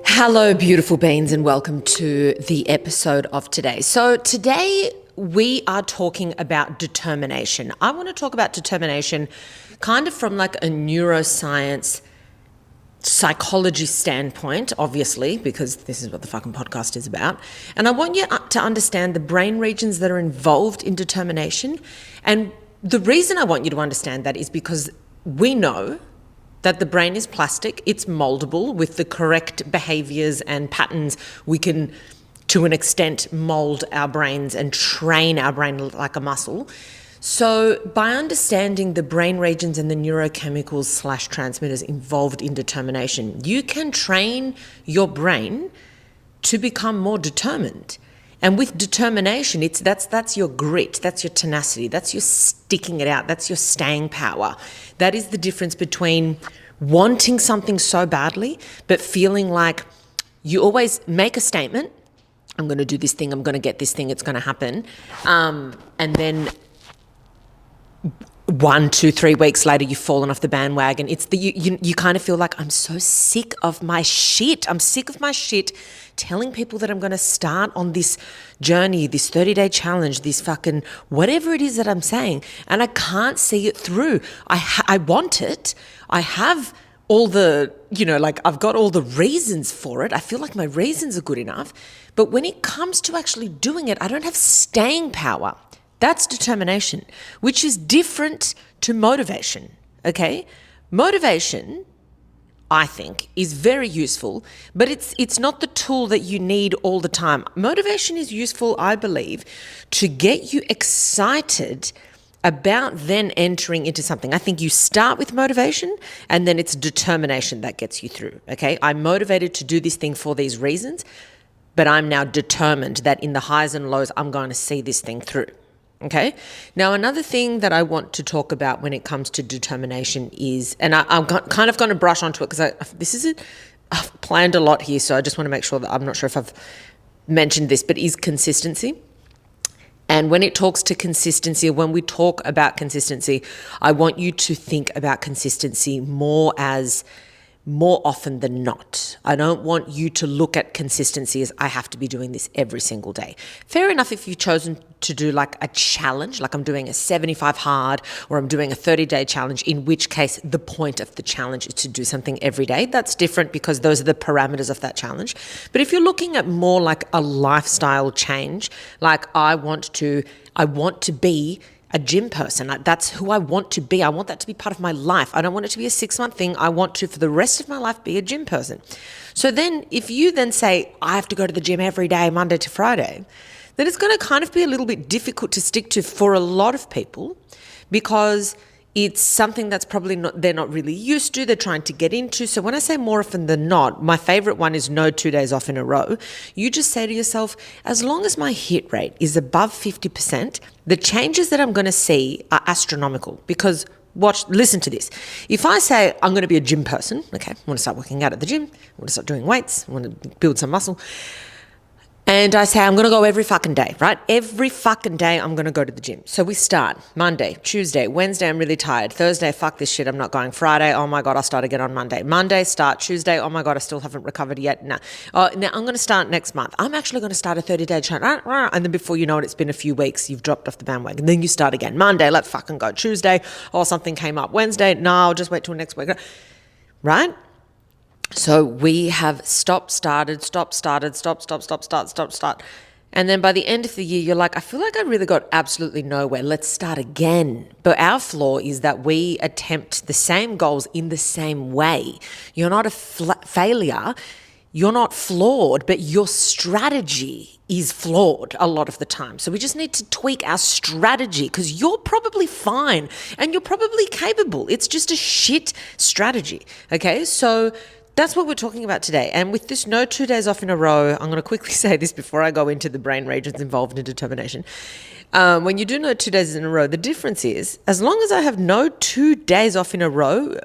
Hello, beautiful beings, and welcome to the episode of today. So today we are talking about determination. I want to talk about determination kind of from like a neuroscience psychology standpoint, obviously, because this is what the fucking podcast is about. And I want you to understand the brain regions that are involved in determination. And the reason I want you to understand that is because we know that the brain is plastic, it's moldable. With the correct behaviors and patterns, we can, to an extent, mold our brains and train our brain like a muscle. So by understanding the brain regions and the neurochemicals / transmitters involved in determination, you can train your brain to become more determined. And with determination, that's your grit, that's your tenacity, that's your sticking it out, that's your staying power. That is the difference between wanting something so badly, but feeling like you always make a statement, I'm going to do this thing, I'm going to get this thing, it's going to happen. And then 1, 2, 3 weeks later, you've fallen off the bandwagon. It's you kind of feel like, I'm so sick of my shit. I'm sick of my shit telling people that I'm going to start on this journey, this 30-day challenge, this fucking whatever it is that I'm saying, and I can't see it through. I want it. I have all the, I've got all the reasons for it. I feel like my reasons are good enough. But when it comes to actually doing it, I don't have staying power. That's determination, which is different to motivation, okay? Motivation, I think, is very useful, but it's not the tool that you need all the time. Motivation is useful, I believe, to get you excited about then entering into something. I think you start with motivation and then it's determination that gets you through, okay? I'm motivated to do this thing for these reasons, but I'm now determined that in the highs and lows, I'm going to see this thing through. Okay. Now, another thing that I want to talk about when it comes to determination is, and I'm kind of going to brush onto it because I've planned a lot here, so I just want to make sure that I'm not sure if I've mentioned this, but is consistency. And when it talks to consistency, or when we talk about consistency, I want you to think about consistency more often than not. I don't want you to look at consistency as I have to be doing this every single day. Fair enough if you've chosen to do like a challenge, like I'm doing a 75 hard or I'm doing a 30-day challenge, in which case the point of the challenge is to do something every day. That's different because those are the parameters of that challenge. But if you're looking at more like a lifestyle change, like I want to be a gym person. That's who I want to be. I want that to be part of my life. I don't want it to be a 6-month thing. I want to, for the rest of my life, be a gym person. So then if you then say, I have to go to the gym every day, Monday to Friday, then it's going to kind of be a little bit difficult to stick to for a lot of people, because it's something that's probably they're not really used to, they're trying to get into. So when I say more often than not, my favorite one is no 2 days off in a row. You just say to yourself, as long as my hit rate is above 50%, the changes that I'm going to see are astronomical. Because listen to this. If I say I'm going to be a gym person, okay, I want to start working out at the gym, I want to start doing weights, I want to build some muscle, and I say I'm going to go every fucking day, right? Every fucking day I'm going to go to the gym. So we start Monday, Tuesday, Wednesday, I'm really tired. Thursday, fuck this shit, I'm not going. Friday, oh my God, I'll start again on Monday. Monday, start. Tuesday, oh my God, I still haven't recovered yet. Now I'm going to start next month. I'm actually going to start a 30-day challenge. And then before you know it, it's been a few weeks, you've dropped off the bandwagon. Then you start again. Monday, let's fucking go. Tuesday, something came up. Wednesday, no, I'll just wait till next week. Right? So we have stop, start. And then by the end of the year, you're like, I feel like I really got absolutely nowhere. Let's start again. But our flaw is that we attempt the same goals in the same way. You're not a failure. You're not flawed, but your strategy is flawed a lot of the time. So we just need to tweak our strategy, because you're probably fine and you're probably capable. It's just a shit strategy. Okay, so that's what we're talking about today. And with this no 2 days off in a row, I'm going to quickly say this before I go into the brain regions involved in determination. When you do no 2 days in a row, the difference is, as long as I have no 2 days off in a row,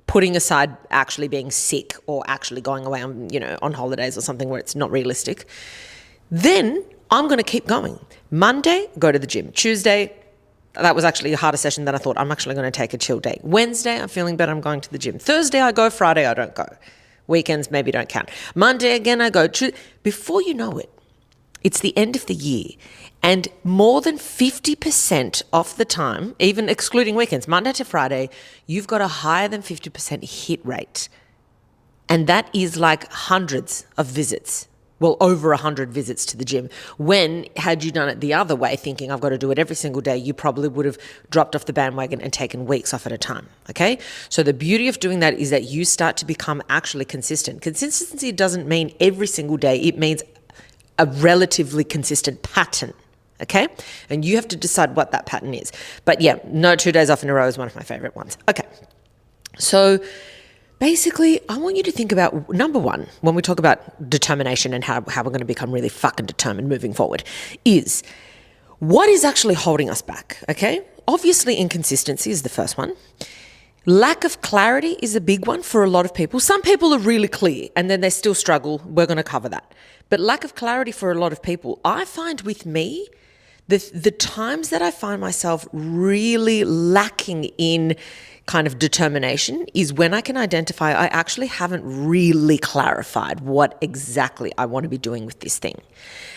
putting aside actually being sick or actually going away on holidays or something where it's not realistic, then I'm going to keep going. Monday, go to the gym. Tuesday, that was actually a harder session than I thought. I'm actually going to take a chill day. Wednesday, I'm feeling better, I'm going to the gym. Thursday, I go. Friday, I don't go. Weekends maybe don't count. Monday again, I go. Before you know it, it's the end of the year. And more than 50% of the time, even excluding weekends, Monday to Friday, you've got a higher than 50% hit rate. And that is like hundreds of visits. Well, over 100 visits to the gym. When, had you done it the other way, thinking I've got to do it every single day, you probably would have dropped off the bandwagon and taken weeks off at a time, okay? So the beauty of doing that is that you start to become actually consistent. Consistency doesn't mean every single day. It means a relatively consistent pattern, okay? And you have to decide what that pattern is. But yeah, no 2 days off in a row is one of my favorite ones. Okay, so basically, I want you to think about, number one, when we talk about determination and how we're going to become really fucking determined moving forward, is what is actually holding us back, okay? Obviously, inconsistency is the first one. Lack of clarity is a big one for a lot of people. Some people are really clear and then they still struggle. We're going to cover that. But lack of clarity for a lot of people, I find with me, the times that I find myself really lacking in kind of determination is when I can identify I actually haven't really clarified what exactly I want to be doing with this thing.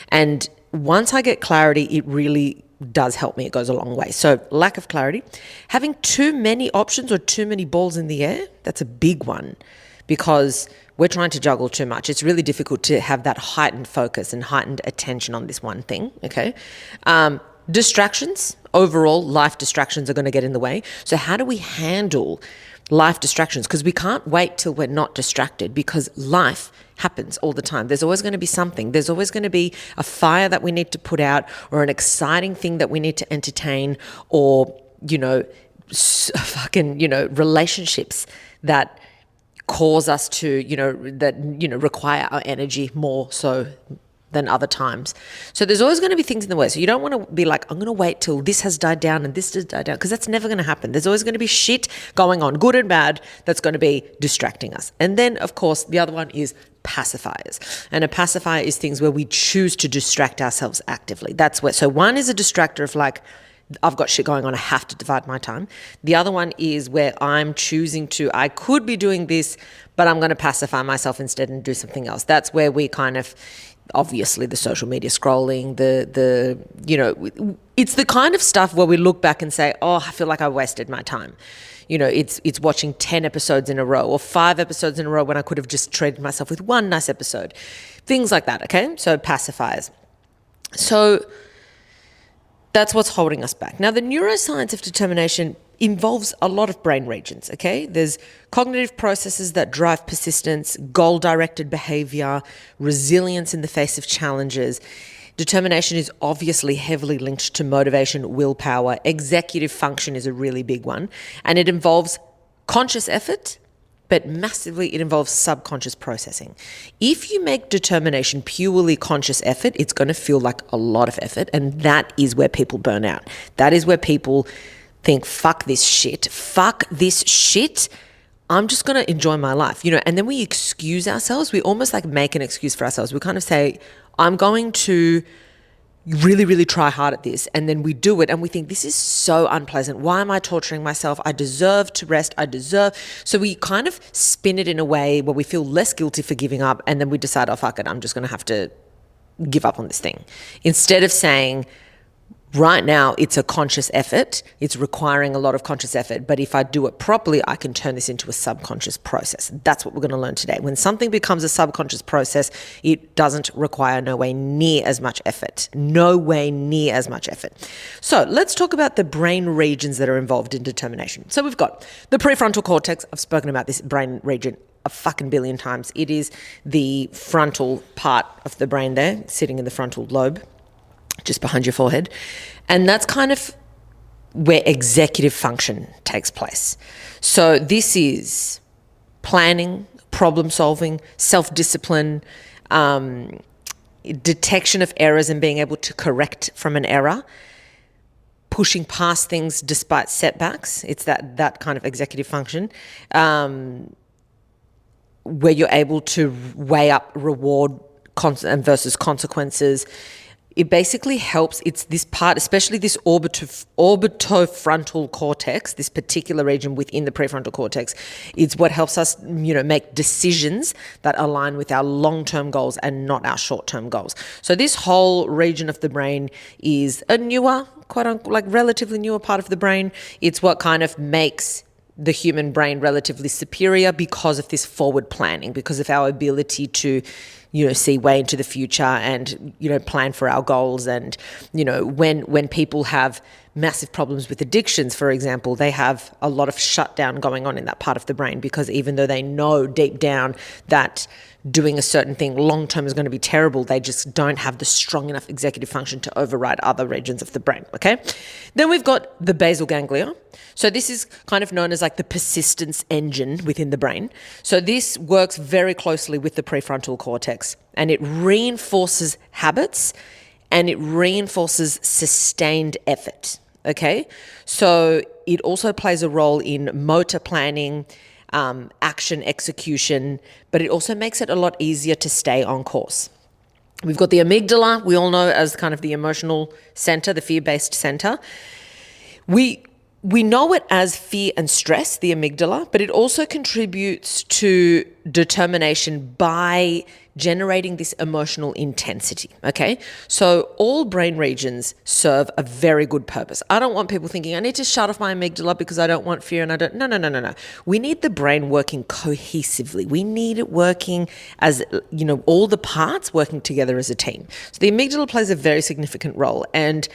And once I get clarity, it really does help me. It goes a long way. So lack of clarity, having too many options or too many balls in the air, that's a big one because we're trying to juggle too much. It's really difficult to have that heightened focus and heightened attention on this one thing, okay? Distractions, overall, life distractions are going to get in the way. So how do we handle life distractions? Because we can't wait till we're not distracted because life happens all the time. There's always going to be something. There's always going to be a fire that we need to put out or an exciting thing that we need to entertain or, relationships that cause us to, require our energy more so than other times. So there's always going to be things in the way. So you don't want to be like, I'm going to wait till this has died down and this has died down, because that's never going to happen. There's always going to be shit going on, good and bad, that's going to be distracting us. And then, of course, the other one is pacifiers. And a pacifier is things where we choose to distract ourselves actively. That's where, so one is a distractor of like, I've got shit going on, I have to divide my time. The other one is where I'm choosing to, I could be doing this, but I'm going to pacify myself instead and do something else. That's where we kind of, obviously the social media scrolling, it's the kind of stuff where we look back and say, oh, I feel like I wasted my time. It's watching 10 episodes in a row or 5 episodes in a row when I could have just treated myself with one nice episode. Things like that, okay? So pacifiers. So that's what's holding us back. Now, the neuroscience of determination involves a lot of brain regions, okay? There's cognitive processes that drive persistence, goal-directed behavior, resilience in the face of challenges. Determination is obviously heavily linked to motivation, willpower. Executive function is a really big one. And it involves conscious effort, but massively it involves subconscious processing. If you make determination purely conscious effort, it's going to feel like a lot of effort, and that is where people burn out. That is where people think, fuck this shit, I'm just going to enjoy my life, and then we excuse ourselves. We almost like make an excuse for ourselves. We kind of say, I'm going to really, really try hard at this. And then we do it and we think, this is so unpleasant. Why am I torturing myself? I deserve to rest. So we kind of spin it in a way where we feel less guilty for giving up. And then we decide, oh, fuck it, I'm just going to have to give up on this thing. Instead of saying, right now, it's a conscious effort. It's requiring a lot of conscious effort. But if I do it properly, I can turn this into a subconscious process. That's what we're going to learn today. When something becomes a subconscious process, it doesn't require no way near as much effort. So let's talk about the brain regions that are involved in determination. So we've got the prefrontal cortex. I've spoken about this brain region a fucking billion times. It is the frontal part of the brain there, sitting in the frontal lobe, just behind your forehead. And that's kind of where executive function takes place. So this is planning, problem solving, self-discipline, detection of errors and being able to correct from an error, pushing past things despite setbacks. It's that kind of executive function, where you're able to weigh up reward versus consequences. It basically helps, it's this part, especially this orbitofrontal cortex, this particular region within the prefrontal cortex, is what helps us, make decisions that align with our long-term goals and not our short-term goals. So this whole region of the brain is a newer, relatively newer part of the brain. It's what kind of makes the human brain relatively superior because of this forward planning, because of our ability to, see way into the future and, plan for our goals. And, when people have massive problems with addictions, for example, they have a lot of shutdown going on in that part of the brain, because even though they know deep down that doing a certain thing long term is going to be terrible, they just don't have the strong enough executive function to override other regions of the brain. Okay, then we've got the basal ganglia. So this is kind of known as like the persistence engine within the brain. So this works very closely with the prefrontal cortex, and it reinforces habits and it reinforces sustained effort. Okay, so it also plays a role in motor planning, action execution, but it also makes it a lot easier to stay on course. We've got the amygdala, we all know as kind of the emotional center, the fear-based center. We know it as fear and stress, the amygdala, but it also contributes to determination by generating this emotional intensity, okay? So all brain regions serve a very good purpose. I don't want people thinking, I need to shut off my amygdala because I don't want fear and I don't, no. We need the brain working cohesively. We need it working as, all the parts working together as a team. So the amygdala plays a very significant role, and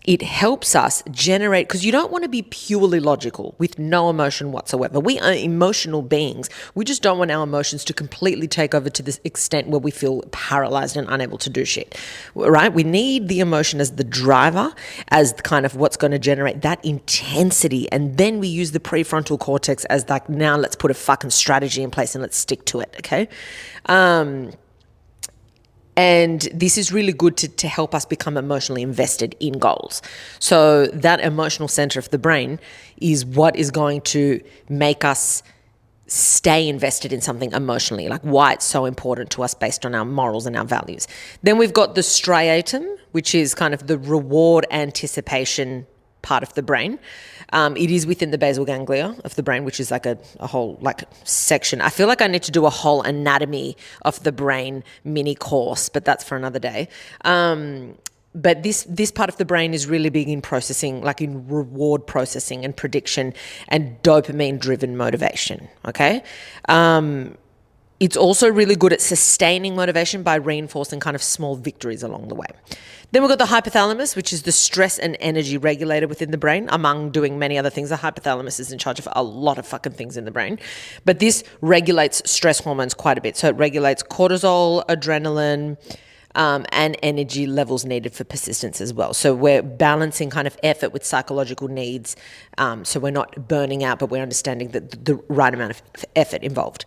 it helps us generate, because you don't want to be purely logical with no emotion whatsoever. We are emotional beings. We just don't want our emotions to completely take over to this extent where we feel paralyzed and unable to do shit, right? We need the emotion as the driver, as kind of what's going to generate that intensity. And then we use the prefrontal cortex as like, now let's put a fucking strategy in place and let's stick to it, okay? And this is really good to help us become emotionally invested in goals. So that emotional center of the brain is what is going to make us stay invested in something emotionally, like why it's so important to us based on our morals and our values. Then we've got the striatum, which is kind of the reward anticipation part of the brain. It is within the basal ganglia of the brain, which is like a whole section. I feel like I need to do a whole anatomy of the brain mini course, but that's for another day. But this part of the brain is really big in processing, like in reward processing and prediction and dopamine-driven motivation, okay? It's also really good at sustaining motivation by reinforcing kind of small victories along the way. Then we've got the hypothalamus, which is the stress and energy regulator within the brain, among doing many other things. The hypothalamus is in charge of a lot of fucking things in the brain. But this regulates stress hormones quite a bit. So it regulates cortisol, adrenaline, and energy levels needed for persistence as well. So we're balancing kind of effort with psychological needs. So we're not burning out, but we're understanding the right amount of effort involved.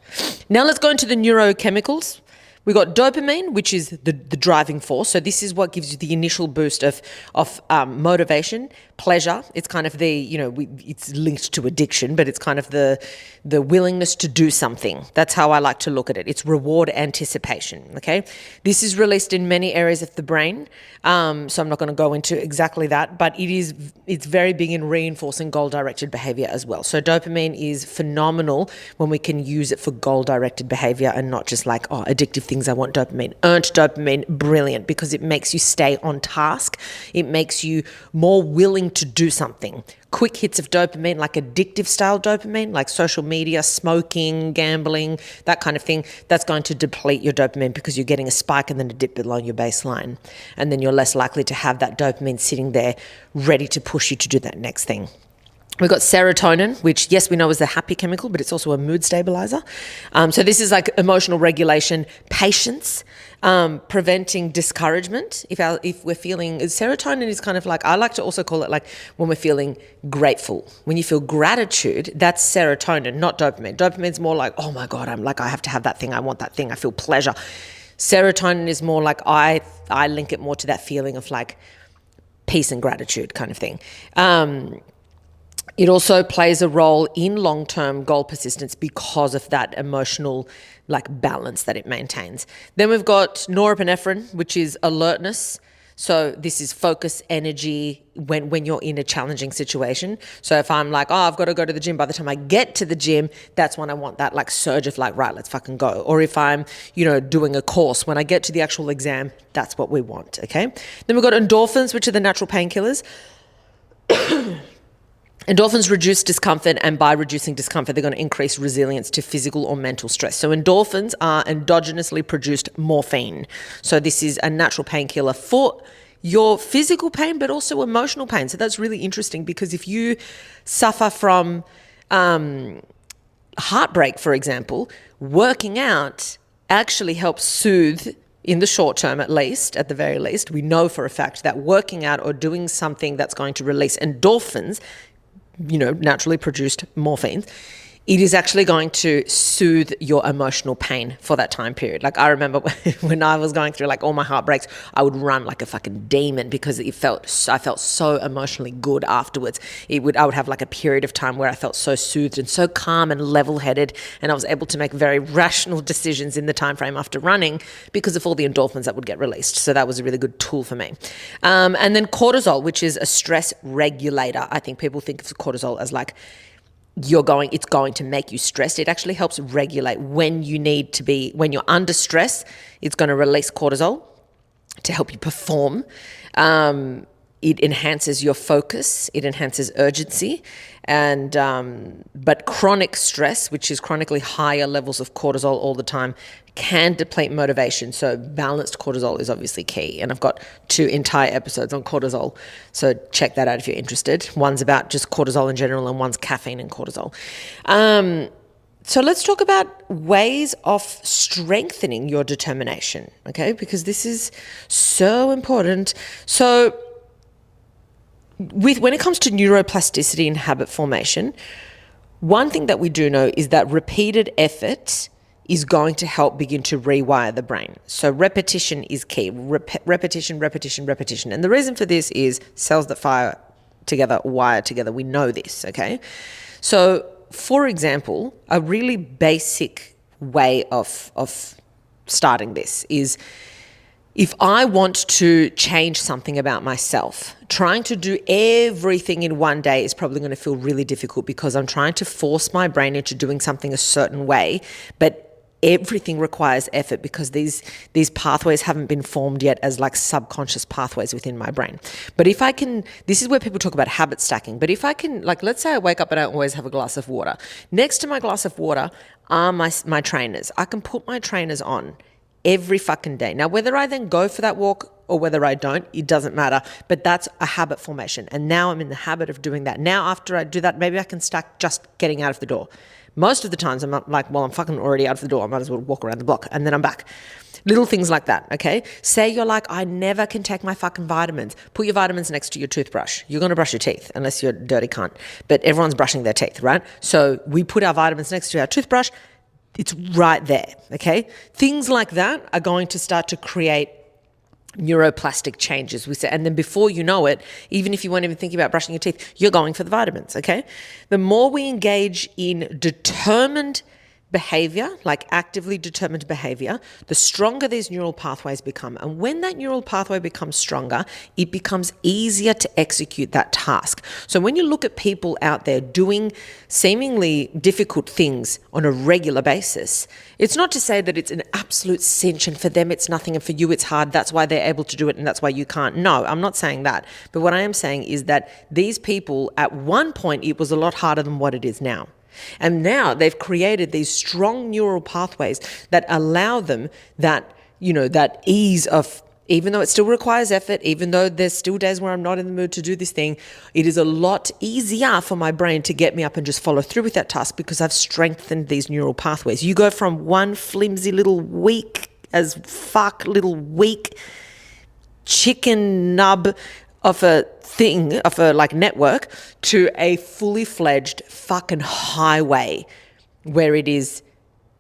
Now let's go into the neurochemicals. We got dopamine, which is the driving force. So this is what gives you the initial boost of motivation, pleasure. It's kind of it's linked to addiction, but it's kind of the willingness to do something. That's how I like to look at it. It's reward anticipation, okay? This is released in many areas of the brain, so I'm not going to go into exactly that, but it's very big in reinforcing goal-directed behavior as well. So dopamine is phenomenal when we can use it for goal-directed behavior and not just like, addictive things. I want dopamine. Earned dopamine, brilliant, because it makes you stay on task. It makes you more willing to do something. Quick hits of dopamine, like addictive style dopamine, like social media, smoking, gambling, that kind of thing, that's going to deplete your dopamine because you're getting a spike and then a dip below your baseline. And then you're less likely to have that dopamine sitting there ready to push you to do that next thing. We've got serotonin, which, yes, we know is a happy chemical, but it's also a mood stabilizer. So this is like emotional regulation, patience, preventing discouragement. If we're feeling, serotonin is kind of like, I like to also call it like when we're feeling grateful. When you feel gratitude, that's serotonin, not dopamine. Dopamine's more like, oh my God, I have to have that thing. I want that thing. I feel pleasure. Serotonin is more like, I link it more to that feeling of like peace and gratitude kind of thing. It also plays a role in long-term goal persistence because of that emotional balance that it maintains. Then we've got norepinephrine, which is alertness. So this is focus, energy when you're in a challenging situation. So if I'm like, oh, I've got to go to the gym, by the time I get to the gym, that's when I want that like surge of like, right, let's fucking go. Or if I'm, doing a course, when I get to the actual exam, that's what we want, okay? Then we've got endorphins, which are the natural painkillers. Endorphins reduce discomfort, and by reducing discomfort, they're going to increase resilience to physical or mental stress. So endorphins are endogenously produced morphine. So this is a natural painkiller for your physical pain, but also emotional pain. So that's really interesting, because if you suffer from heartbreak, for example, working out actually helps soothe, in the short term at the very least. We know for a fact that working out or doing something that's going to release endorphins, naturally produced morphines, it is actually going to soothe your emotional pain for that time period. Like I remember when I was going through like all my heartbreaks, I would run like a fucking demon, because I felt so emotionally good afterwards. I would have like a period of time where I felt so soothed and so calm and level-headed, and I was able to make very rational decisions in the time frame after running because of all the endorphins that would get released. So that was a really good tool for me. And then cortisol, which is a stress regulator. I think people think of cortisol as like it's going to make you stressed. It actually helps regulate when you're under stress. It's going to release cortisol to help you perform. It enhances your focus. It enhances urgency. But chronic stress, which is chronically higher levels of cortisol all the time, can deplete motivation. So balanced cortisol is obviously key. And I've got 2 entire episodes on cortisol. So check that out if you're interested. One's about just cortisol in general, and one's caffeine and cortisol. So let's talk about ways of strengthening your determination, okay? Because this is so important. So when it comes to neuroplasticity and habit formation, one thing that we do know is that repeated effort is going to help begin to rewire the brain. So repetition is key. Repetition. And the reason for this is cells that fire together wire together. We know this, okay? So, for example, a really basic way of starting this is, if I want to change something about myself, trying to do everything in one day is probably going to feel really difficult, because I'm trying to force my brain into doing something a certain way, but everything requires effort, because these pathways haven't been formed yet as like subconscious pathways within my brain. But if I can, this is where people talk about habit stacking, but if I can, like, let's say I wake up and I always have a glass of water. Next to my glass of water are my trainers. I can put my trainers on every fucking day. Now, whether I then go for that walk or whether I don't, it doesn't matter, but that's a habit formation. And now I'm in the habit of doing that. Now, after I do that, maybe I can stack just getting out of the door. Most of the times I'm like, well, I'm fucking already out of the door. I might as well walk around the block, and then I'm back. Little things like that, okay? Say you're like, I never can take my fucking vitamins. Put your vitamins next to your toothbrush. You're going to brush your teeth, unless you're a dirty cunt. But everyone's brushing their teeth, right? So we put our vitamins next to our toothbrush. It's right there, okay? Things like that are going to start to create neuroplastic changes. We say, and then before you know it, even if you weren't even thinking about brushing your teeth, you're going for the vitamins, okay? The more we engage in determined behavior, like actively determined behavior, the stronger these neural pathways become. And when that neural pathway becomes stronger, it becomes easier to execute that task. So when you look at people out there doing seemingly difficult things on a regular basis, it's not to say that it's an absolute cinch and for them it's nothing and for you it's hard, that's why they're able to do it and that's why you can't. No, I'm not saying that. But what I am saying is that these people, at one point, it was a lot harder than what it is now. And now they've created these strong neural pathways that allow them that ease of, even though it still requires effort, even though there's still days where I'm not in the mood to do this thing, it is a lot easier for my brain to get me up and just follow through with that task, because I've strengthened these neural pathways. You go from one flimsy little weak chicken nub of a thing, of a like network, to a fully fledged fucking highway where it is,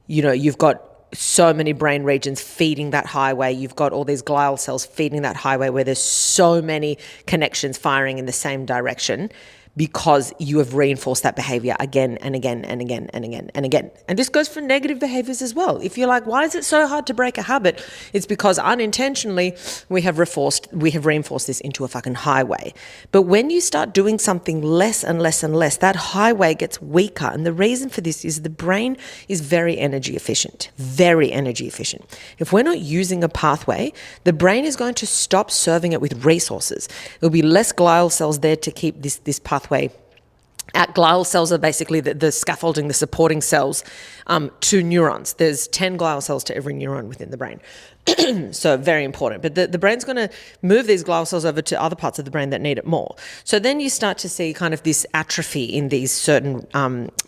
you've got so many brain regions feeding that highway. You've got all these glial cells feeding that highway where there's so many connections firing in the same direction. because you have reinforced that behavior again and again and again and again and again. And this goes for negative behaviors as well. If you're like, why is it so hard to break a habit? It's because unintentionally we have reinforced this into a fucking highway. But when you start doing something less and less and less, that highway gets weaker. And the reason for this is the brain is very energy efficient, very energy efficient. If we're not using a pathway, the brain is going to stop serving it with resources. There'll be less glial cells there to keep this pathway. Glial cells are basically the scaffolding, the supporting cells to neurons. There's 10 glial cells to every neuron within the brain. So very important. But the brain's going to move these glial cells over to other parts of the brain that need it more. So then you start to see kind of this atrophy in these certain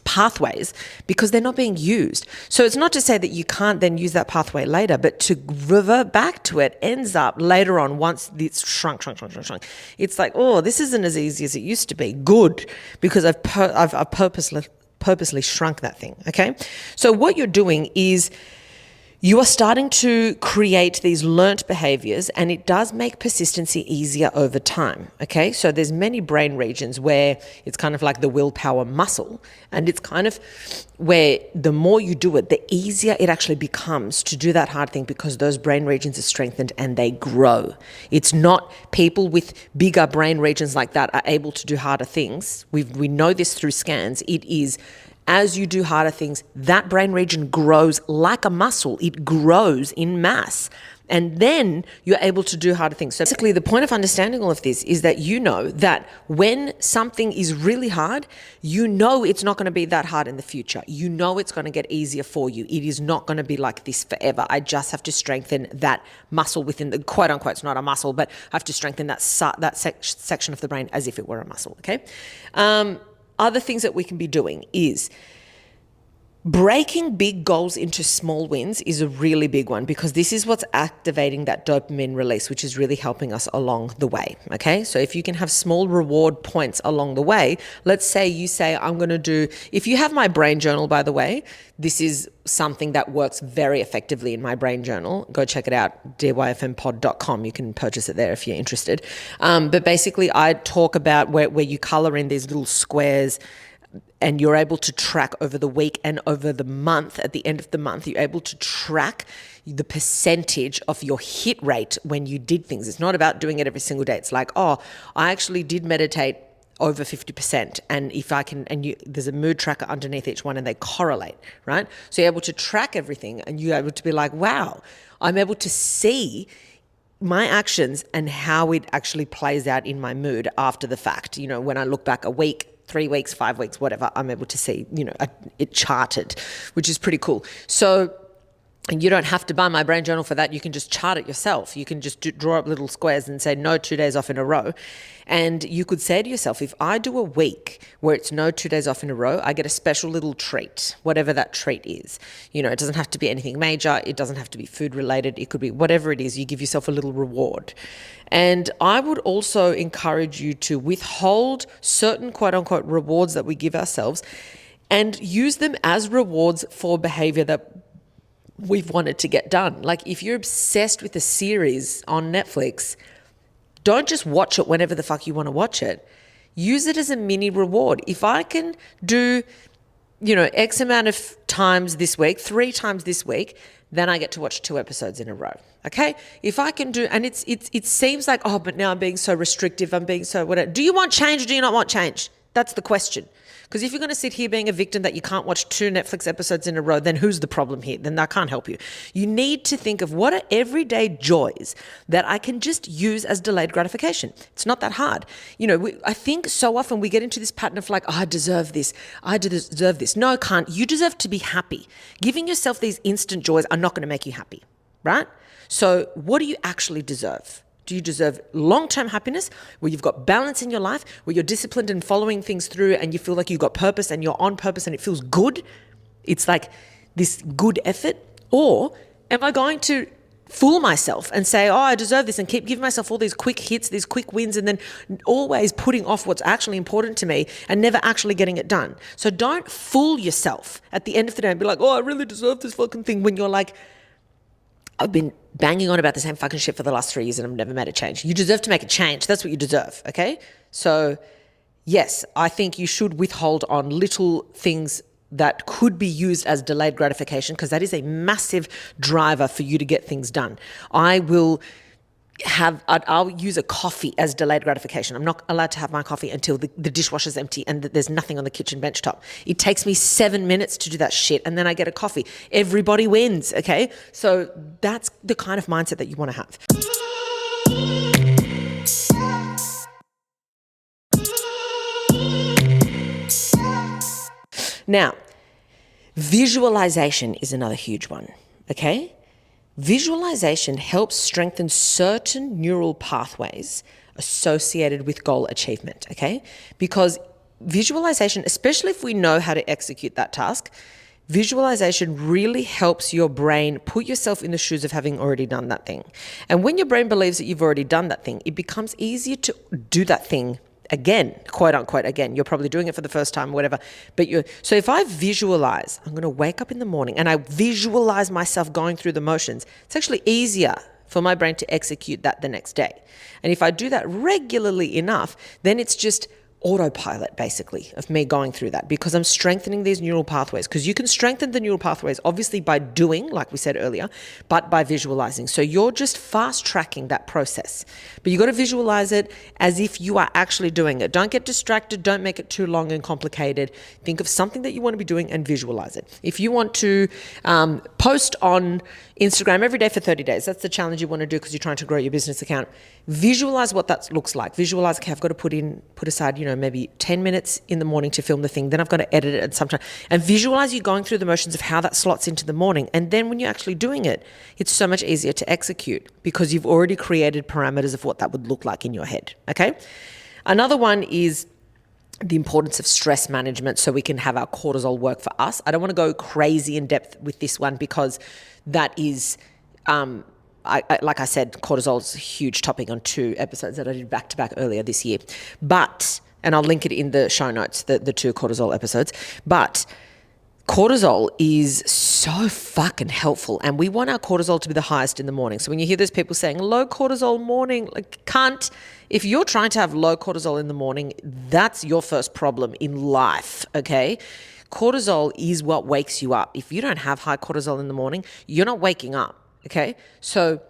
pathways because they're not being used. So it's not to say that you can't then use that pathway later, but to revert back to it ends up later on once it's shrunk. It's like, oh, this isn't as easy as it used to be. Good, because I've purposely shrunk that thing, okay? So what you're doing is you are starting to create these learnt behaviors, and it does make persistency easier over time, okay? So there's many brain regions where it's kind of like the willpower muscle, and it's kind of where the more you do it, the easier it actually becomes to do that hard thing because those brain regions are strengthened and they grow. It's not people with bigger brain regions like that are able to do harder things. We know this through scans. It is as you do harder things, that brain region grows like a muscle. It grows in mass. And then you're able to do harder things. So basically, the point of understanding all of this is that you know that when something is really hard, you know it's not going to be that hard in the future. You know it's going to get easier for you. It is not going to be like this forever. I just have to strengthen that muscle within the, quote unquote, it's not a muscle, but I have to strengthen that section of the brain as if it were a muscle, okay? Other things that we can be doing is breaking big goals into small wins is a really big one because this is what's activating that dopamine release, which is really helping us along the way, okay? So if you can have small reward points along the way, let's say you say, I'm going to do, if you have my brain journal, by the way, this is something that works very effectively in my brain journal. Go check it out, dyfmpod.com. You can purchase it there if you're interested. But basically, I talk about where you color in these little squares and you're able to track over the week and over the month. At the end of the month, you're able to track the percentage of your hit rate when you did things. It's not about doing it every single day. It's like, oh, I actually did meditate over 50%. And if I can, there's a mood tracker underneath each one and they correlate, right? So you're able to track everything and you're able to be like, wow, I'm able to see my actions and how it actually plays out in my mood after the fact. You know, when I look back a week, 3 weeks, 5 weeks, whatever, I'm able to see, it charted, which is pretty cool. So, and you don't have to buy my brain journal for that. You can just chart it yourself. You can just draw up little squares and say no 2 days off in a row. And you could say to yourself, if I do a week where it's no 2 days off in a row, I get a special little treat, whatever that treat is. It doesn't have to be anything major. It doesn't have to be food related. It could be whatever it is. You give yourself a little reward. And I would also encourage you to withhold certain quote unquote rewards that we give ourselves and use them as rewards for behavior that we've wanted to get done. Like if you're obsessed with a series on Netflix, don't just watch it whenever the fuck you want to watch it. Use it as a mini reward. If I can do, X amount of times this week, 3 times this week, then I get to watch 2 episodes in a row. Okay? If I can do, and it seems like, oh, but now I'm being so restrictive, I'm being so whatever. Do you want change or do you not want change? That's the question. Because if you're going to sit here being a victim that you can't watch 2 Netflix episodes in a row, then who's the problem here? Then I can't help you. You need to think of what are everyday joys that I can just use as delayed gratification. It's not that hard. I think so often we get into this pattern of like, oh, I deserve this. I deserve this. No, I can't. You deserve to be happy. Giving yourself these instant joys are not going to make you happy, right? So what do you actually deserve? Do you deserve long-term happiness where you've got balance in your life, where you're disciplined and following things through and you feel like you've got purpose and you're on purpose and it feels good? It's like this good effort. Or am I going to fool myself and say, oh, I deserve this and keep giving myself all these quick hits, these quick wins, and then always putting off what's actually important to me and never actually getting it done? So don't fool yourself at the end of the day and be like, oh, I really deserve this fucking thing when you're like, I've been banging on about the same fucking shit for the last 3 years and I've never made a change. You deserve to make a change. That's what you deserve, okay? So yes, I think you should withhold on little things that could be used as delayed gratification, because that is a massive driver for you to get things done. I'll use a coffee as delayed gratification. I'm not allowed to have my coffee until the dishwasher's empty and there's nothing on the kitchen bench top. It takes me 7 minutes to do that shit, and then I get a coffee. Everybody wins, okay? So that's the kind of mindset that you want to have. Now, visualization is another huge one, okay? Visualization helps strengthen certain neural pathways associated with goal achievement, okay? Because visualization, especially if we know how to execute that task, visualization really helps your brain put yourself in the shoes of having already done that thing. And when your brain believes that you've already done that thing, it becomes easier to do that thing again, quote unquote, again. You're probably doing it for the first time, whatever. So if I visualize, I'm going to wake up in the morning and I visualize myself going through the motions, it's actually easier for my brain to execute that the next day. And if I do that regularly enough, then it's just autopilot basically of me going through that, because I'm strengthening these neural pathways. Because you can strengthen the neural pathways obviously by doing, like we said earlier, but by visualizing. So you're just fast tracking that process, but you got to visualize it as if you are actually doing it. Don't get distracted. Don't make it too long and complicated. Think of something that you want to be doing and visualize it. If you want to post on Instagram every day for 30 days, that's the challenge you want to do because you're trying to grow your business account. Visualize what that looks like. Visualize, okay, I've got to put aside, maybe 10 minutes in the morning to film the thing. Then I've got to edit it at some time. And visualize you going through the motions of how that slots into the morning. And then when you're actually doing it, it's so much easier to execute because you've already created parameters of what that would look like in your head, okay? Another one is the importance of stress management so we can have our cortisol work for us. I don't want to go crazy in depth with this one because that is, like I said, cortisol is a huge topic on 2 episodes that I did back to back earlier this year. And I'll link it in the show notes, the 2 cortisol episodes. But cortisol is so fucking helpful, and we want our cortisol to be the highest in the morning. So when you hear those people saying low cortisol morning, like, cunt, if you're trying to have low cortisol in the morning, that's your first problem in life, okay? Cortisol is what wakes you up. If you don't have high cortisol in the morning, you're not waking up, okay? So,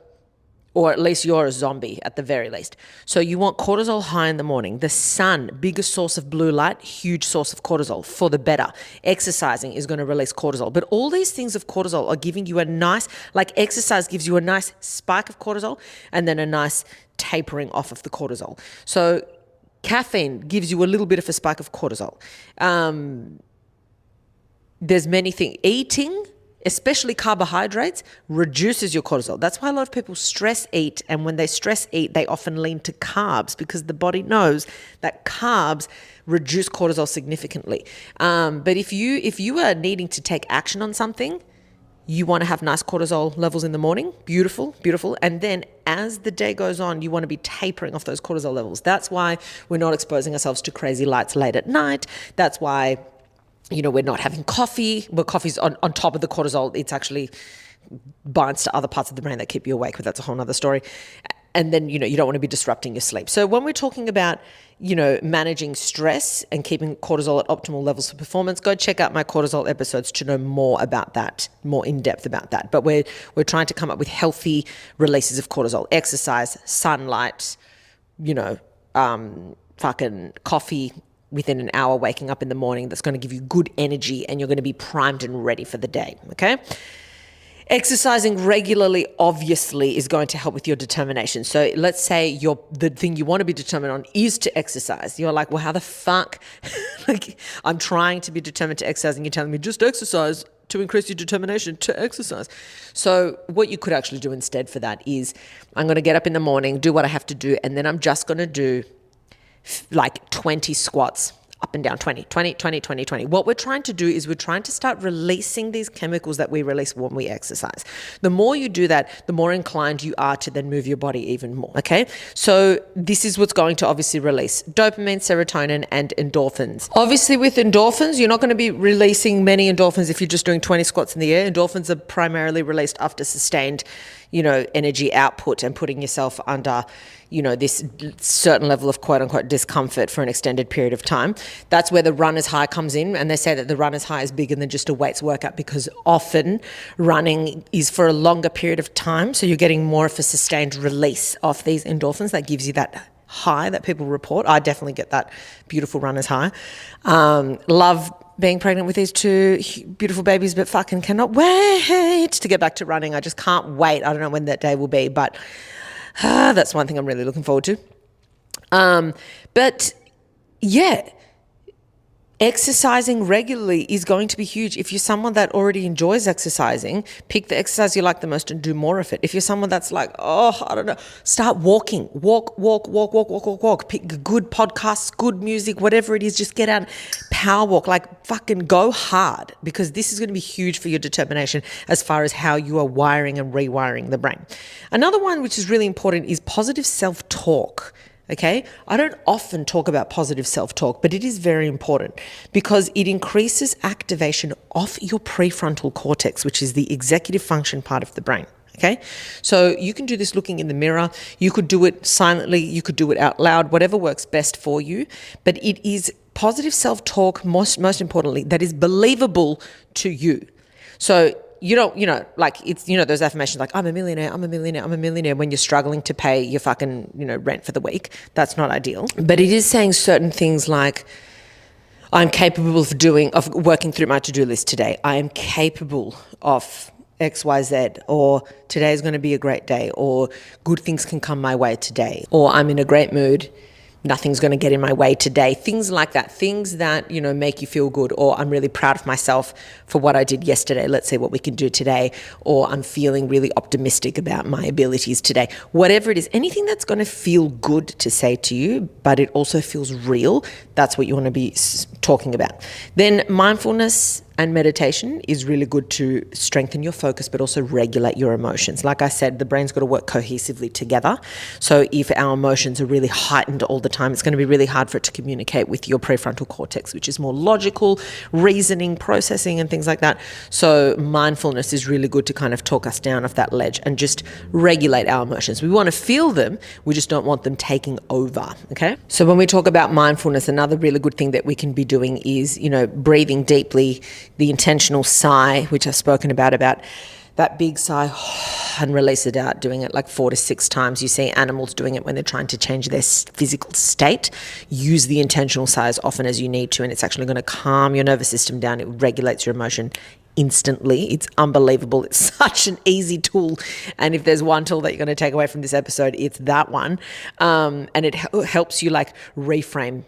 or at least you're a zombie at the very least. So you want cortisol high in the morning. The sun, biggest source of blue light, huge source of cortisol, for the better. Exercising is going to release cortisol. But all these things of cortisol are giving you a nice, like exercise gives you a nice spike of cortisol and then a nice tapering off of the cortisol. So caffeine gives you a little bit of a spike of cortisol. There's many things. Eating, especially carbohydrates, reduces your cortisol. That's why a lot of people stress eat, and when they stress eat, they often lean to carbs because the body knows that carbs reduce cortisol significantly. But if you are needing to take action on something, you want to have nice cortisol levels in the morning. Beautiful, beautiful. And then as the day goes on, you want to be tapering off those cortisol levels. That's why we're not exposing ourselves to crazy lights late at night. That's why we're not having coffee. Well, coffee's on top of the cortisol. It's actually binds to other parts of the brain that keep you awake, but that's a whole nother story. And then, you don't want to be disrupting your sleep. So when we're talking about, managing stress and keeping cortisol at optimal levels for performance, go check out my cortisol episodes to know more about that, more in depth about that. But we're trying to come up with healthy releases of cortisol: exercise, sunlight, fucking coffee within an hour, waking up in the morning, that's going to give you good energy and you're going to be primed and ready for the day, okay? Exercising regularly, obviously, is going to help with your determination. So let's say the thing you want to be determined on is to exercise. You're like, well, how the fuck? Like, I'm trying to be determined to exercise and you're telling me just exercise to increase your determination to exercise. So what you could actually do instead for that is, I'm going to get up in the morning, do what I have to do, and then I'm just going to do like 20 squats, up and down, 20. What we're trying to do is we're trying to start releasing these chemicals that we release when we exercise. The more you do that, the more inclined you are to then move your body even more, okay? So this is what's going to obviously release dopamine, serotonin, and endorphins. Obviously with endorphins, you're not going to be releasing many endorphins if you're just doing 20 squats in the air. Endorphins are primarily released after sustained, energy output and putting yourself under, this certain level of quote unquote discomfort for an extended period of time. That's where the runner's high comes in. And they say that the runner's high is bigger than just a weights workout, because often running is for a longer period of time. So you're getting more of a sustained release of these endorphins that gives you that high that people report. I definitely get that beautiful runner's high. Love being pregnant with these two beautiful babies, but fucking cannot wait to get back to running. I just can't wait. I don't know when that day will be, but that's one thing I'm really looking forward to. But yeah, exercising regularly is going to be huge. If you're someone that already enjoys exercising, pick the exercise you like the most and do more of it. If you're someone that's like, oh, I don't know, start walking. Walk. Pick good podcasts, good music, whatever it is. Just get out, power walk, like fucking go hard, because this is going to be huge for your determination as far as how you are wiring and rewiring the brain. Another one which is really important is positive self-talk. Okay, I don't often talk about positive self-talk, but it is very important because it increases activation of your prefrontal cortex, which is the executive function part of the brain. Okay, so you can do this looking in the mirror. You could do it silently. You could do it out loud, whatever works best for you. But it is positive self-talk, most importantly, that is believable to you. So you don't, like it's, those affirmations like, I'm a millionaire, when you're struggling to pay your fucking, rent for the week. That's not ideal. But it is saying certain things like, I'm capable of working through my to-do list today. I am capable of XYZ, or today is going to be a great day, or good things can come my way today, or I'm in a great mood. Nothing's going to get in my way today. Things like that. Things that, make you feel good. Or I'm really proud of myself for what I did yesterday. Let's see what we can do today. Or I'm feeling really optimistic about my abilities today. Whatever it is, anything that's going to feel good to say to you, but it also feels real. That's what you want to be talking about. Then mindfulness and meditation is really good to strengthen your focus, but also regulate your emotions. Like I said, the brain's got to work cohesively together. So if our emotions are really heightened all the time, it's going to be really hard for it to communicate with your prefrontal cortex, which is more logical, reasoning, processing, and things like that. So mindfulness is really good to kind of talk us down off that ledge and just regulate our emotions. We want to feel them, we just don't want them taking over, okay? So when we talk about mindfulness, another really good thing that we can be doing is, breathing deeply, the intentional sigh, which I've spoken about that big sigh and release it out, doing it like 4 to 6 times. You see animals doing it when they're trying to change their physical state. Use the intentional sigh as often as you need to, and it's actually going to calm your nervous system down. It regulates your emotion instantly. It's unbelievable. It's such an easy tool. And if there's one tool that you're going to take away from this episode, it's that one. And it helps you like reframe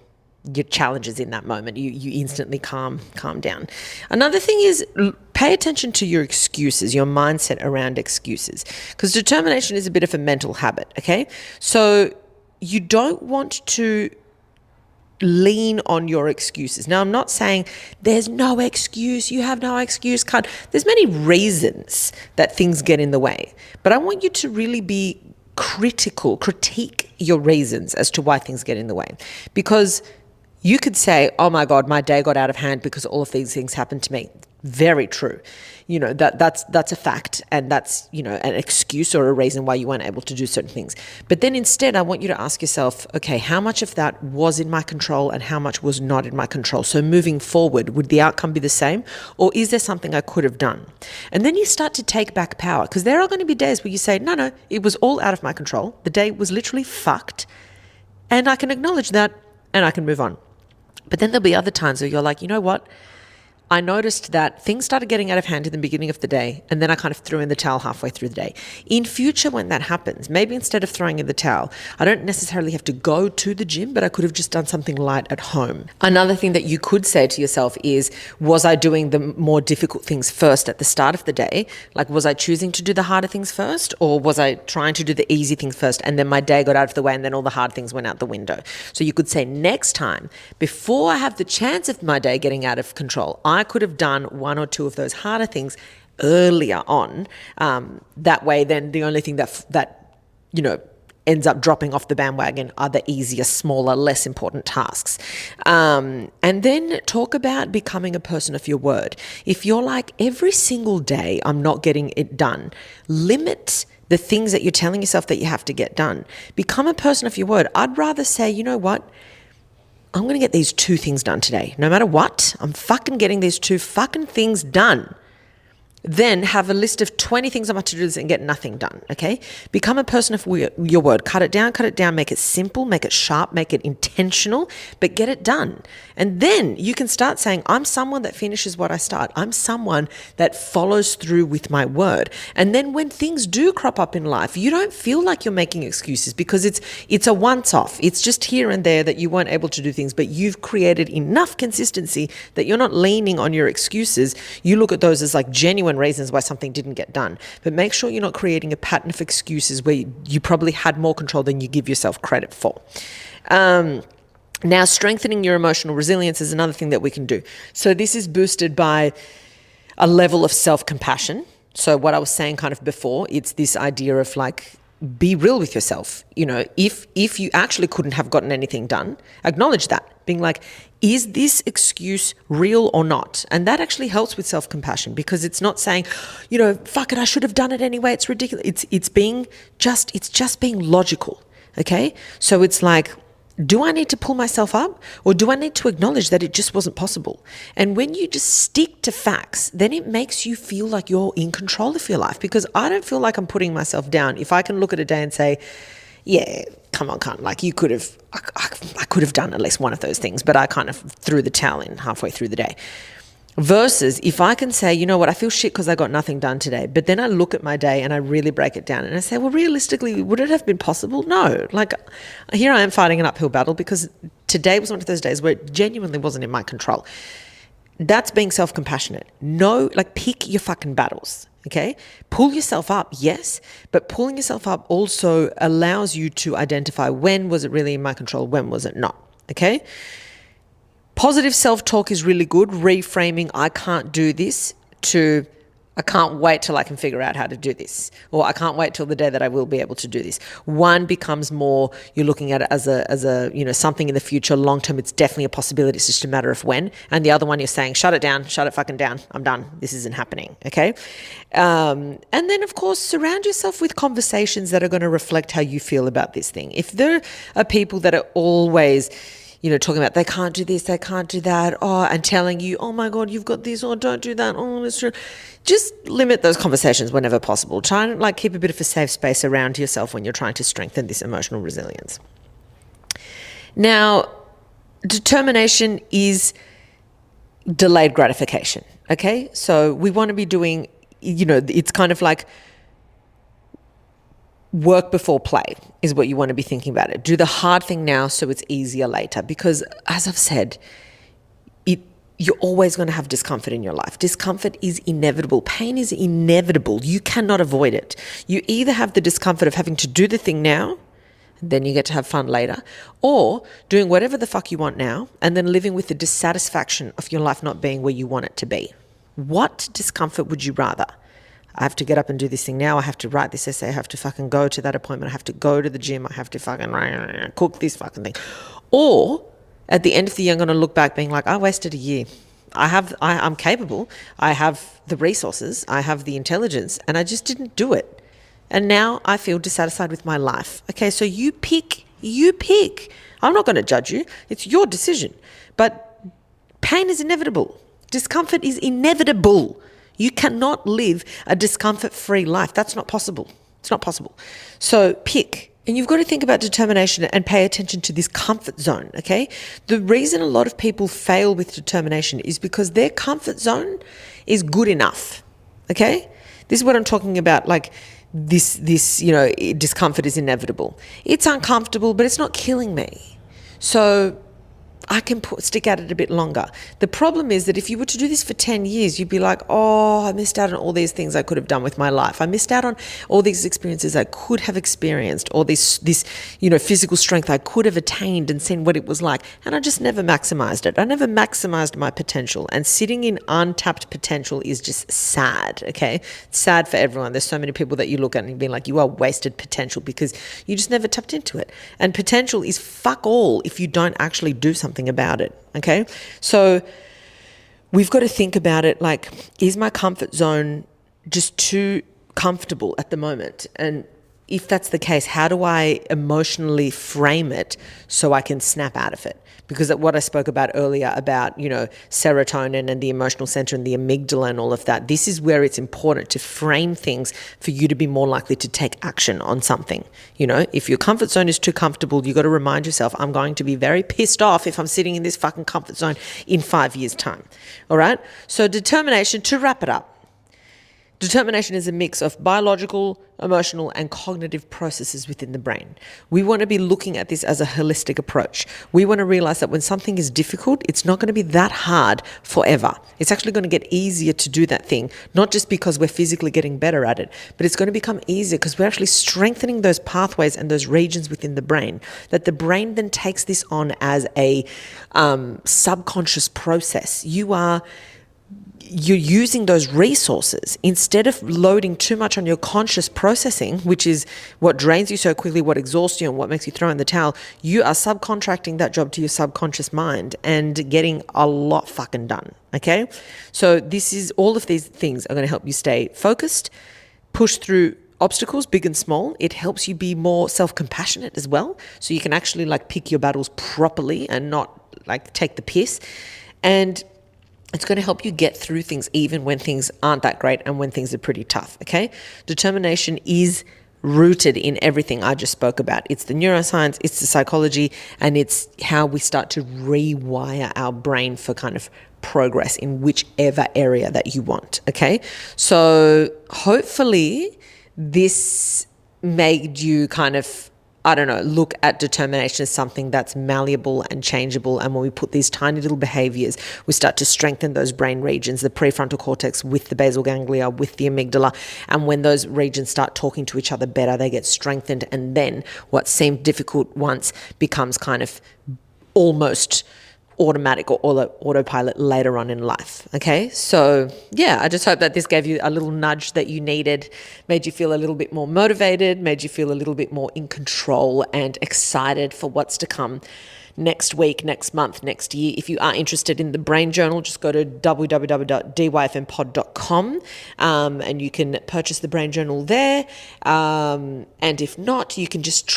your challenges in that moment. You instantly calm down. Another thing is pay attention to your excuses, your mindset around excuses, because determination is a bit of a mental habit, okay? So you don't want to lean on your excuses. Now, I'm not saying there's no excuse, you have no excuse, can't. There's many reasons that things get in the way, but I want you to really be critique your reasons as to why things get in the way, because you could say, oh my God, my day got out of hand because all of these things happened to me. Very true. That's a fact, and that's, an excuse or a reason why you weren't able to do certain things. But then instead, I want you to ask yourself, okay, how much of that was in my control and how much was not in my control? So moving forward, would the outcome be the same, or is there something I could have done? And then you start to take back power, because there are going to be days where you say, no, it was all out of my control. The day was literally fucked, and I can acknowledge that and I can move on. But then there'll be other times where you're like, you know what? I noticed that things started getting out of hand in the beginning of the day, and then I kind of threw in the towel halfway through the day. In future, when that happens, maybe instead of throwing in the towel, I don't necessarily have to go to the gym, but I could have just done something light at home. Another thing that you could say to yourself is, was I doing the more difficult things first at the start of the day? Like, was I choosing to do the harder things first, or was I trying to do the easy things first, and then my day got out of the way and then all the hard things went out the window? So you could say, next time, before I have the chance of my day getting out of control, I could have done 1 or 2 of those harder things earlier on. That way, then the only thing that ends up dropping off the bandwagon are the easier, smaller, less important tasks. And then talk about becoming a person of your word. If you're like, every single day I'm not getting it done, limit the things that you're telling yourself that you have to get done. Become a person of your word. I'd rather say, you know what? I'm going to get these 2 things done today. No matter what, I'm fucking getting these 2 fucking things done. Then have a list of 20 things I'm about to do this and get nothing done, okay? Become a person of your word. Cut it down, make it simple, make it sharp, make it intentional, but get it done. And then you can start saying, I'm someone that finishes what I start. I'm someone that follows through with my word. And then when things do crop up in life, you don't feel like you're making excuses because it's a once-off. It's just here and there that you weren't able to do things, but you've created enough consistency that you're not leaning on your excuses. You look at those as like genuine reasons why something didn't get done. But make sure you're not creating a pattern of excuses where you probably had more control than you give yourself credit for. Now, strengthening your emotional resilience is another thing that we can do. So this is boosted by a level of self-compassion. So what I was saying kind of before, it's this idea of like, be real with yourself. You know, if you actually couldn't have gotten anything done, acknowledge that. Being like, is this excuse real or not? And that actually helps with self-compassion because it's not saying, you know, fuck it, I should have done it anyway. It's ridiculous. It's just being logical. Okay. So it's like, do I need to pull myself up or do I need to acknowledge that it just wasn't possible? And when you just stick to facts, then it makes you feel like you're in control of your life because I don't feel like I'm putting myself down. If I can look at a day and say, yeah, come on, cunt, like you could have, I could have done at least one of those things, but I kind of threw the towel in halfway through the day. Versus if I can say, you know what, I feel shit because I got nothing done today. But then I look at my day and I really break it down and I say, well, realistically, would it have been possible? No. Like here I am fighting an uphill battle because today was one of those days where it genuinely wasn't in my control. That's being self-compassionate. No, like pick your fucking battles. Okay. Pull yourself up. Yes. But pulling yourself up also allows you to identify when was it really in my control? When was it not? Okay. Positive self-talk is really good. Reframing, I can't do this, to I can't wait till I can figure out how to do this, or I can't wait till the day that I will be able to do this. One becomes more, you're looking at it as a you know, something in the future. Long term, it's definitely a possibility. It's just a matter of when. And the other one, you're saying, shut it down, shut it fucking down. I'm done. This isn't happening. Okay. And then of course, surround yourself with conversations that are going to reflect how you feel about this thing. If there are people that are always, you know, talking about they can't do this, they can't do that, and telling you, oh my God, you've got this, or don't do that, oh, it's true. Just limit those conversations whenever possible. Try and like keep a bit of a safe space around yourself when you're trying to strengthen this emotional resilience. Now, determination is delayed gratification, okay? So we want to be doing, you know, it's kind of like work before play is what you want to be thinking about it. Do the hard thing now so it's easier later. Because as I've said, you're always going to have discomfort in your life. Discomfort is inevitable. Pain is inevitable. You cannot avoid it. You either have the discomfort of having to do the thing now, then you get to have fun later, or doing whatever the fuck you want now and then living with the dissatisfaction of your life not being where you want it to be. What discomfort would you rather? I have to get up and do this thing now. I have to write this essay. I have to fucking go to that appointment. I have to go to the gym. I have to fucking cook this fucking thing. Or at the end of the year, I'm going to look back being like, I wasted a year. I'm capable. I have the resources. I have the intelligence, and I just didn't do it. And now I feel dissatisfied with my life. Okay, so you pick. I'm not going to judge you. It's your decision. But pain is inevitable. Discomfort is inevitable. You cannot live a discomfort-free life. That's not possible. It's not possible. So pick. And you've got to think about determination and pay attention to this comfort zone, okay? The reason a lot of people fail with determination is because their comfort zone is good enough, okay? This is what I'm talking about, like this, you know, discomfort is inevitable. It's uncomfortable, but it's not killing me. So I can stick at it a bit longer. The problem is that if you were to do this for 10 years, you'd be like, oh, I missed out on all these things I could have done with my life. I missed out on all these experiences I could have experienced, or this, you know, physical strength I could have attained and seen what it was like. And I just never maximized it. I never maximized my potential. And sitting in untapped potential is just sad, okay? It's sad for everyone. There's so many people that you look at and be like, you are wasted potential because you just never tapped into it. And potential is fuck all if you don't actually do something about it, okay? So we've got to think about it like, is my comfort zone just too comfortable at the moment. And if that's the case, how do I emotionally frame it so I can snap out of it? Because what I spoke about earlier about, serotonin and the emotional center and the amygdala and all of that, this is where it's important to frame things for you to be more likely to take action on something. If your comfort zone is too comfortable, you got to remind yourself, I'm going to be very pissed off if I'm sitting in this fucking comfort zone in 5 years' time. All right? So determination, to wrap it up. Determination is a mix of biological, emotional, and cognitive processes within the brain. We want to be looking at this as a holistic approach. We want to realize that when something is difficult, it's not going to be that hard forever. It's actually going to get easier to do that thing, not just because we're physically getting better at it, but it's going to become easier because we're actually strengthening those pathways and those regions within the brain, that the brain then takes this on as a subconscious process. You're using those resources instead of loading too much on your conscious processing, which is what drains you so quickly, what exhausts you, and what makes you throw in the towel. You are subcontracting that job to your subconscious mind and getting a lot fucking done. Okay. So all of these things are going to help you stay focused, push through obstacles, big and small. It helps you be more self-compassionate as well. So you can actually pick your battles properly and not take the piss. And it's going to help you get through things even when things aren't that great and when things are pretty tough, okay? Determination is rooted in everything I just spoke about. It's the neuroscience, it's the psychology, and it's how we start to rewire our brain for kind of progress in whichever area that you want, okay? So hopefully this made you kind of look at determination as something that's malleable and changeable. And when we put these tiny little behaviors, we start to strengthen those brain regions, the prefrontal cortex with the basal ganglia, with the amygdala. And when those regions start talking to each other better, they get strengthened. And then what seemed difficult once becomes kind of almost automatic or autopilot later on in life. Okay. So yeah, I just hope that this gave you a little nudge that you needed, made you feel a little bit more motivated, made you feel a little bit more in control and excited for what's to come next week, next month, next year. If you are interested in the Brain Journal, just go to www.dyfmpod.com and you can purchase the Brain Journal there. And if not, you can just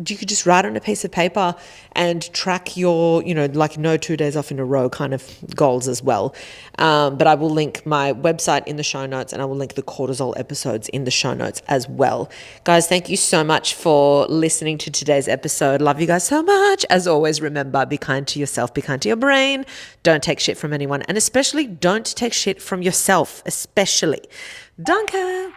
you could just write on a piece of paper and track your, no 2 days off in a row kind of goals as well. But I will link my website in the show notes, and I will link the cortisol episodes in the show notes as well. Guys, thank you so much for listening to today's episode. Love you guys so much. As always, remember, be kind to yourself, be kind to your brain. Don't take shit from anyone, and especially don't take shit from yourself, especially. Danke.